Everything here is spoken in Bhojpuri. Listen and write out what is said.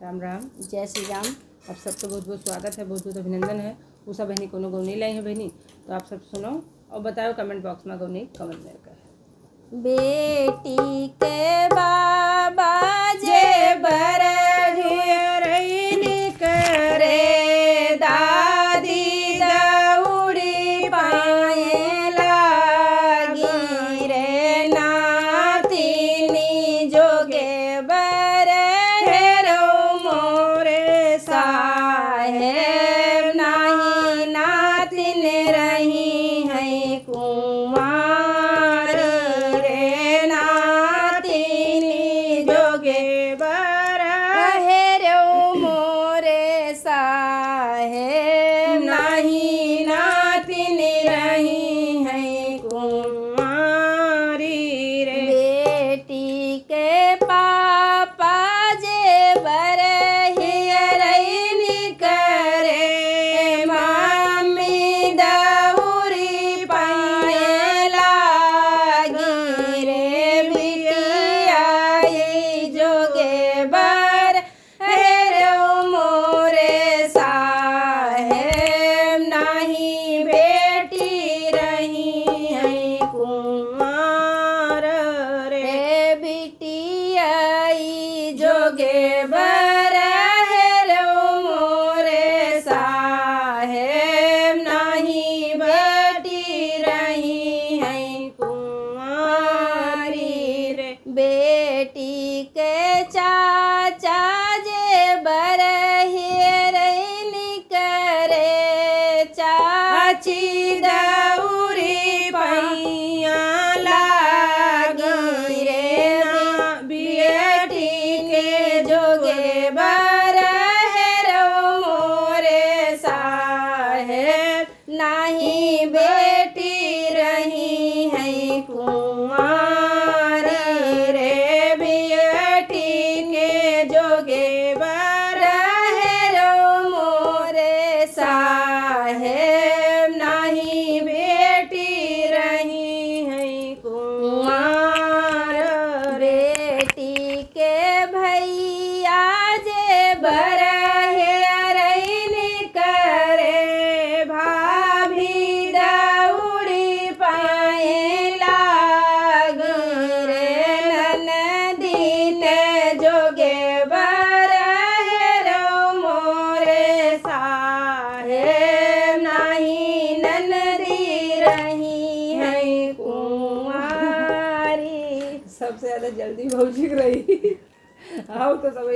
राम राम। जय श्री राम। आप सबका बहुत बहुत स्वागत है, बहुत बहुत अभिनंदन है। उषा बहनी कोनो गौनी लाई है बहनी, तो आप सब सुनो और बताओ कमेंट बॉक्स में गौनी कमेंट में कर। बेटी के बाबा जे बर करे दादी दौड़ी पाए लागी रे नातिनी जोगे बर हेरो मोरे साहेब नाही नातिन रही है कुमार रे नातिनी जोगे बर हेरो मोरे साहेब नाही नातिन रही है कुमारी रे। बेटी के पापा जे बर हियरैनी करे मम्मी दौरी पाए लागी रे बिटिया जोगे बर हेरो मोरे साहेब नाही बेटी रही है कुमार रे बिटिया जोगे बर हेरो मोरे साहेब नाही बेटी रही है कुमारी रे। बेटी के चाचा जे बर हियरैनी करे चाची दौरी पैया लागी रे बेटी के जोगे बर हेरो मोरे साहेब नाही बेटी रही है कुमारी रे बेटी के जोगे बर हेरो मोरे साहेब नाही बेटी रही है कुमार। बेटी के भैया जे बर हियरैनी करे भाभी दौड़ी पाए लागी रे ननदीन जोगे बर हेरो मोरे साहेब नाही ननदी रही है कुंवारी। सबसे ज़्यादा जल्दी भौजी रही आओ तो सब